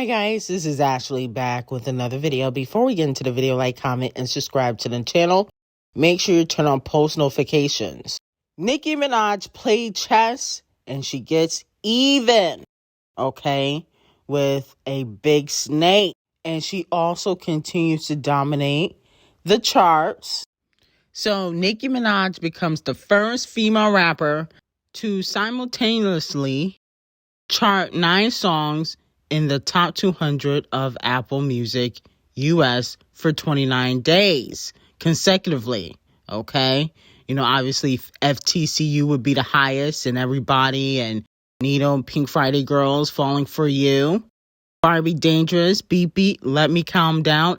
Hi guys, this is Ashley back with another video. Before we get into the video, like, comment, and subscribe to the channel. Make sure you turn on post notifications. Nicki Minaj played chess and she gets even, okay, with a big snake. And she also continues to dominate the charts. So Nicki Minaj becomes the first female rapper to simultaneously chart 9 songs in the top 200 of Apple Music US for 29 days consecutively, okay? You know, obviously FTCU would be the highest, and Everybody and Nito and Pink Friday Girls, Falling For You, Barbie Dangerous, Beat Beat, Let Me Calm Down,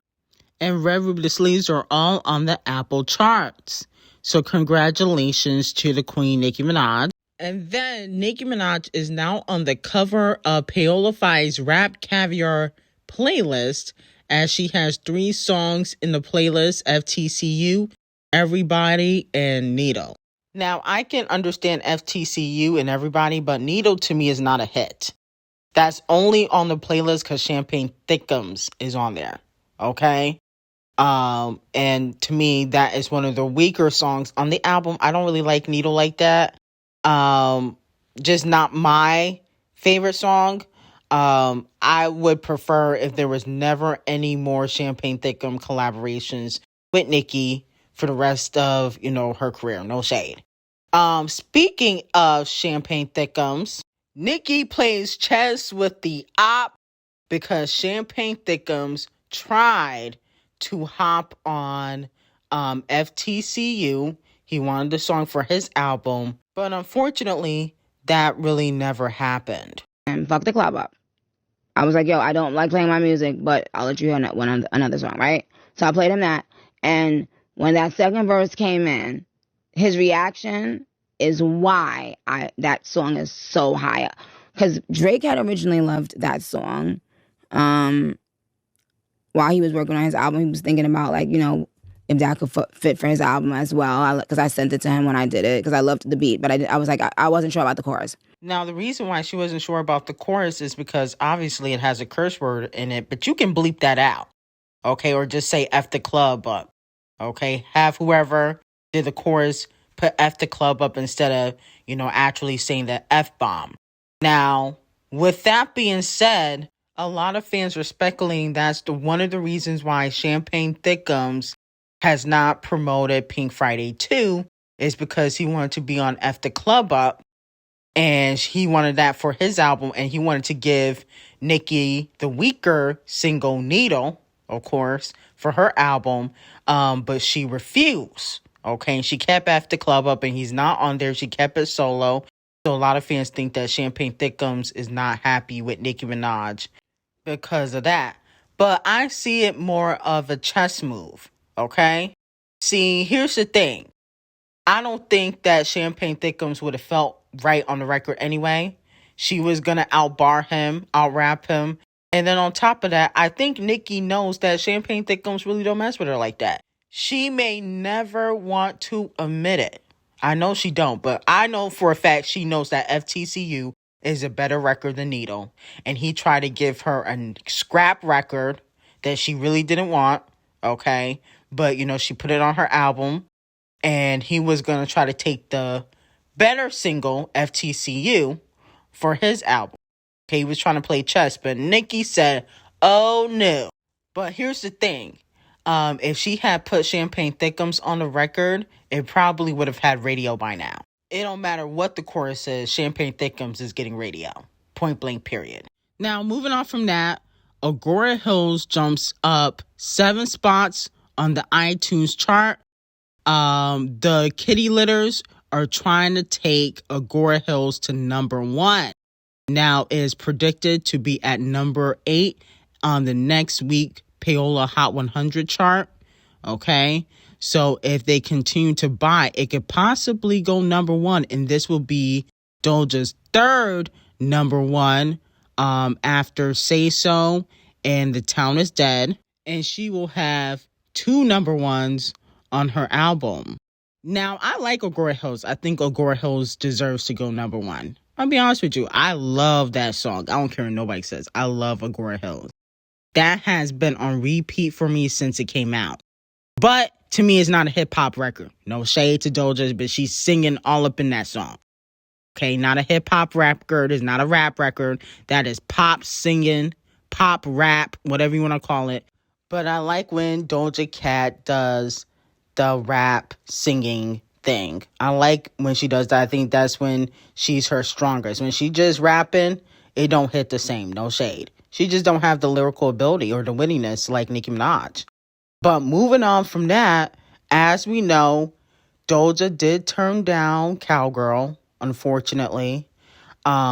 and Red Ruby the Sleeves are all on the Apple charts. So congratulations to the Queen Nicki Minaj. And then Nicki Minaj is now on the cover of Päybäçk's Rap Caviar playlist, as she has 3 songs in the playlist: FTCU, Everybody, and Nito. Now, I can understand FTCU and Everybody, but Nito to me is not a hit. That's only on the playlist because Champagne Thickums is on there, okay? And to me, that is one of the weaker songs on the album. I don't really like Nito like that. Just not my favorite song. I would prefer if there was never any more Champagne Thickum collaborations with Nicki for the rest of, her career. No shade. Speaking of Champagne Thickums, Nicki plays chess with the op because Champagne Thickums tried to hop on FTCU. He wanted the song for his album, but unfortunately, that really never happened. And fuck the club up. I was like, yo, I don't like playing my music, but I'll let you hear another song, right? So I played him that. And when that second verse came in, his reaction is why that song is so high. Because Drake had originally loved that song. While he was working on his album, he was thinking about, like, if that could fit for his album as well. Because I sent it to him when I did it, because I loved the beat. But I was like, I wasn't sure about the chorus. Now, the reason why she wasn't sure about the chorus is because obviously it has a curse word in it, but you can bleep that out, okay? Or just say F the club up, okay? Have whoever did the chorus put F the club up instead of, actually saying the F-bomb. Now, with that being said, a lot of fans are speculating that's one of the reasons why Champagne Thickums has not promoted Pink Friday 2 is because he wanted to be on F the Club Up, and he wanted that for his album, and he wanted to give Nicki the weaker single Needle, of course, for her album, but she refused, okay? And she kept F the Club Up, and he's not on there. She kept it solo. So a lot of fans think that Champagne Thickums is not happy with Nicki Minaj because of that. But I see it more of a chess move, okay? See, here's the thing. I don't think that Champagne Thickums would have felt right on the record anyway. She was going to outbar him, out-rap him. And then on top of that, I think Nicki knows that Champagne Thickums really don't mess with her like that. She may never want to admit it. I know she don't, but I know for a fact she knows that FTCU is a better record than Needle. And he tried to give her a scrap record that she really didn't want, okay? But, she put it on her album. And he was going to try to take the better single, FTCU, for his album. Okay, he was trying to play chess, but Nicki said, oh no. But here's the thing. If she had put Champagne Thickums on the record, it probably would have had radio by now. It don't matter what the chorus is, Champagne Thickums is getting radio. Point blank, period. Now, moving on from that, Agora Hills jumps up 7 spots on the iTunes chart. The kitty litters are trying to take Agora Hills to number 1. Now it is predicted to be at number 8 on the next week Payola Hot 100 chart. Okay, so if they continue to buy, it could possibly go number 1, and this will be Doja's 3rd number 1 after Say So and The Town Is Dead, and she will have 2 number 1s on her album. Now, I like Agora Hills. I think Agora Hills deserves to go number 1. I'll be honest with you. I love that song. I don't care what nobody says. I love Agora Hills. That has been on repeat for me since it came out. But to me, it's not a hip-hop record. No shade to Doja, but she's singing all up in that song. Okay, not a hip-hop record. It's not a rap record. That is pop singing, pop rap, whatever you want to call it. But I like when Doja Cat does the rap singing thing. I like when she does that. I think that's when she's her strongest. When she just rapping, it don't hit the same. No shade. She just don't have the lyrical ability or the wittiness like Nicki Minaj. But moving on from that, as we know, Doja did turn down Cowgirl, unfortunately,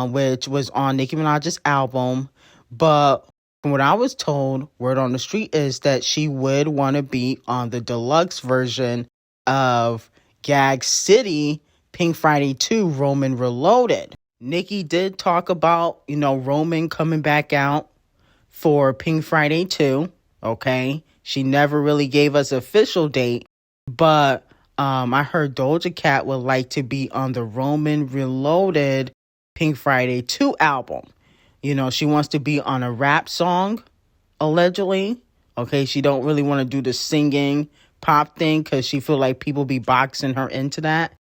which was on Nicki Minaj's album. But from what I was told, word on the street is that she would want to be on the deluxe version of Gag City, Pink Friday 2, Roman Reloaded. Nicki did talk about, Roman coming back out for Pink Friday 2, okay? She never really gave us an official date, but I heard Doja Cat would like to be on the Roman Reloaded Pink Friday 2 album. She wants to be on a rap song, allegedly. Okay, she don't really want to do the singing pop thing because she feel like people be boxing her into that.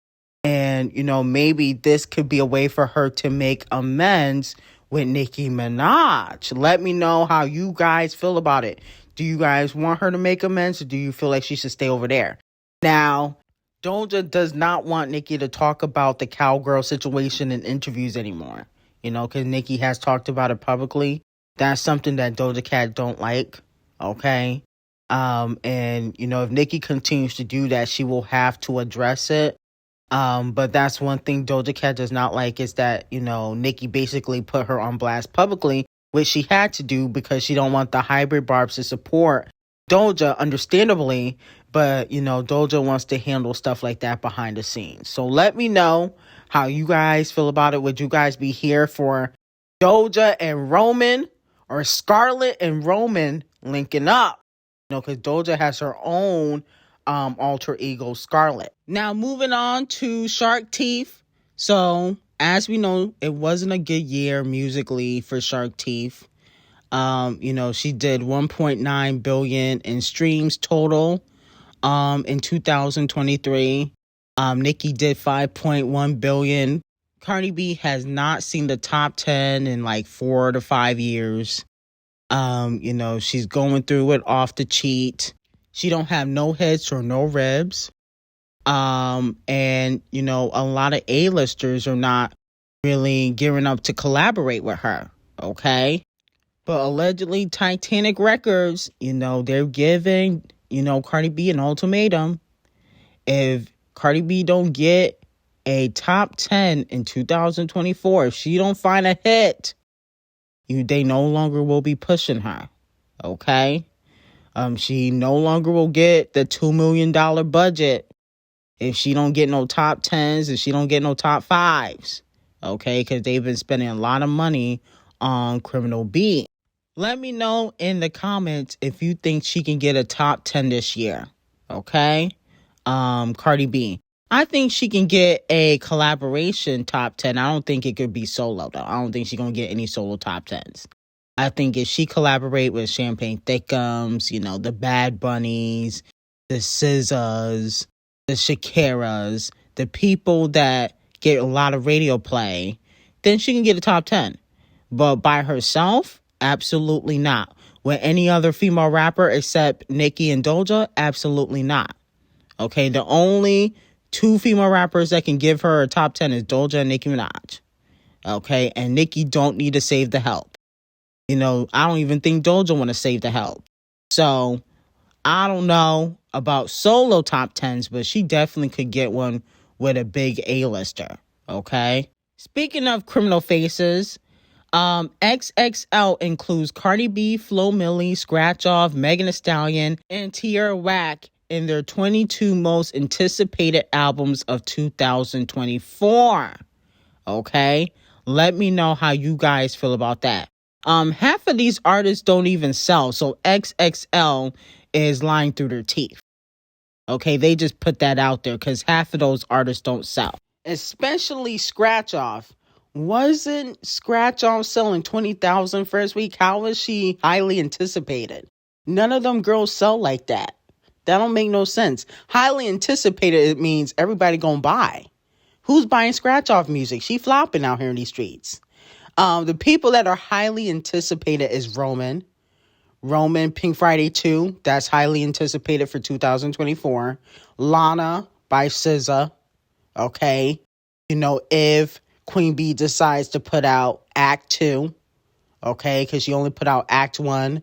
And, maybe this could be a way for her to make amends with Nicki Minaj. Let me know how you guys feel about it. Do you guys want her to make amends, or do you feel like she should stay over there? Now, Doja does not want Nicki to talk about the cowgirl situation in interviews anymore. Because Nicki has talked about it publicly. That's something that Doja Cat don't like, okay? And, if Nicki continues to do that, she will have to address it. But that's one thing Doja Cat does not like is that, Nicki basically put her on blast publicly, which she had to do because she don't want the hybrid barbs to support Doja, understandably. But, Doja wants to handle stuff like that behind the scenes. So let me know how you guys feel about it. Would you guys be here for Doja and Roman, or Scarlett and Roman linking up? Because Doja has her own alter ego, Scarlett. Now, moving on to Shark Teeth. So, as we know, it wasn't a good year musically for Shark Teeth. She did 1.9 billion in streams total in 2023. Nicki did 5.1 billion. Cardi B has not seen the top 10 in like 4 to 5 years. She's going through it off the cheat. She don't have no hits or no ribs. And, a lot of A-listers are not really gearing up to collaborate with her, okay? But allegedly, Titanic Records, they're giving, Cardi B an ultimatum. If Cardi B don't get a top 10 in 2024, if she don't find a hit, they no longer will be pushing her, okay? She no longer will get the $2 million budget if she don't get no top 10s and she don't get no top 5s, okay? Because they've been spending a lot of money on Criminal B. Let me know in the comments if you think she can get a top 10 this year, okay? Cardi B. I think she can get a collaboration top 10. I don't think it could be solo, though. I don't think she's going to get any solo top 10s. I think if she collaborate with Champagne Thickums, the Bad Bunnies, the SZAs, the Shakiras, the people that get a lot of radio play, then she can get a top 10. But by herself, absolutely not. With any other female rapper except Nicki and Doja, absolutely not. Okay, the only 2 female rappers that can give her a top 10 is Doja and Nicki Minaj. Okay, and Nicki don't need to save the help. I don't even think Doja want to save the help. So, I don't know about solo top 10s, but she definitely could get one with a big A-lister. Okay? Speaking of criminal faces, XXL includes Cardi B, Flo Milli, Scratch Off, Megan Thee Stallion, and Tierra Whack in their 22 most anticipated albums of 2024. Okay? Let me know how you guys feel about that. Half of these artists don't even sell, so XXL is lying through their teeth. Okay, they just put that out there because half of those artists don't sell. Especially Scratch Off. Wasn't Scratch Off selling 20,000 first week? How was she highly anticipated? None of them girls sell like that. That don't make no sense. Highly anticipated, it means everybody gonna buy. Who's buying Scratch Off music? She flopping out here in these streets. The people that are highly anticipated is Roman, Pink Friday 2. That's highly anticipated for 2024. Lana by SZA. Okay. If Queen Bee decides to put out Act 2. Okay. Because she only put out Act 1.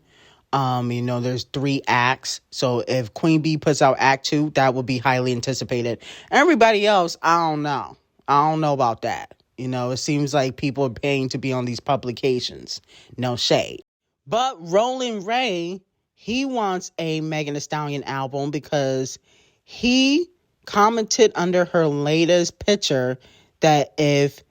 There's 3 acts. So if Queen Bee puts out Act 2, that would be highly anticipated. Everybody else, I don't know. I don't know about that. It seems like people are paying to be on these publications. No shade. But Roland Ray, he wants a Megan Thee Stallion album because he commented under her latest picture that if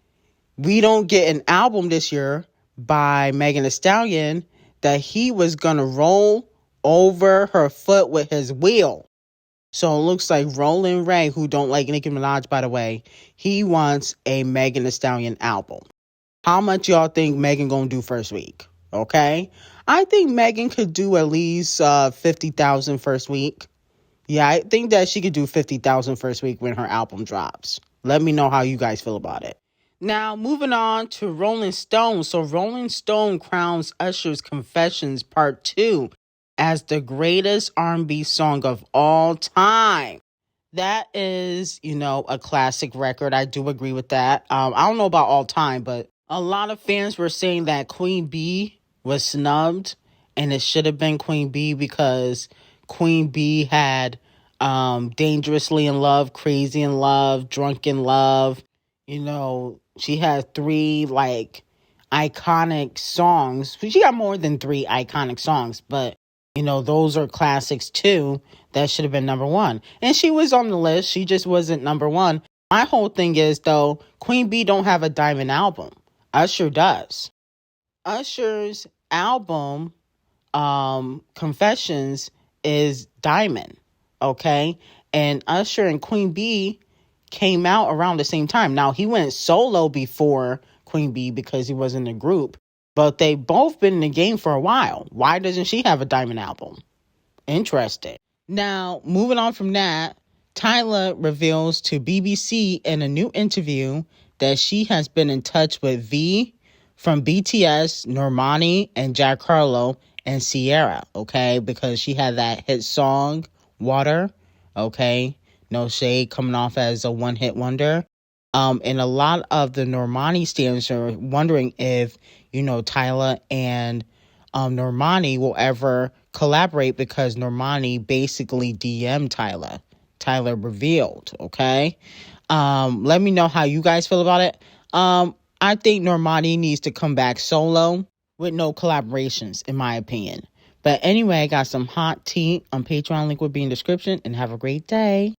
we don't get an album this year by Megan Thee Stallion, that he was going to roll over her foot with his wheel. So it looks like Roland Ray, who don't like Nicki Minaj, by the way, he wants a Megan Thee Stallion album. How much y'all think Megan gonna do first week? Okay? I think Megan could do at least 50,000 first week. Yeah, I think that she could do 50,000 first week when her album drops. Let me know how you guys feel about it. Now, moving on to Rolling Stone. So Rolling Stone crowns Usher's Confessions Part 2 as the greatest R&B song of all time. That is, a classic record. I do agree with that. I don't know about all time, but a lot of fans were saying that Queen Bee was snubbed and it should have been Queen Bee because Queen Bee had Dangerously in Love, Crazy in Love, Drunk in Love. She had 3 iconic songs. She got more than 3 iconic songs, but those are classics too. That should have been number 1. And she was on the list. She just wasn't number 1. My whole thing is, though, Queen Bee don't have a diamond album. Usher does. Usher's album, Confessions, is diamond. Okay? And Usher and Queen Bee came out around the same time. Now, he went solo before Queen Bee because he was in a group. But they both been in the game for a while. Why doesn't she have a diamond album? Interesting. Now, moving on from that, Tyla reveals to BBC in a new interview that she has been in touch with V from BTS, Normani, and Jack Harlow, and Sierra, okay? Because she had that hit song, Water, okay? No shade, coming off as a one-hit wonder. And a lot of the Normani stans are wondering if, Tyla and Normani will ever collaborate because Normani basically DM'd Tyla. Tyla revealed, okay? Let me know how you guys feel about it. I think Normani needs to come back solo with no collaborations, in my opinion. But anyway, I got some hot tea on Patreon. Link will be in the description, and have a great day.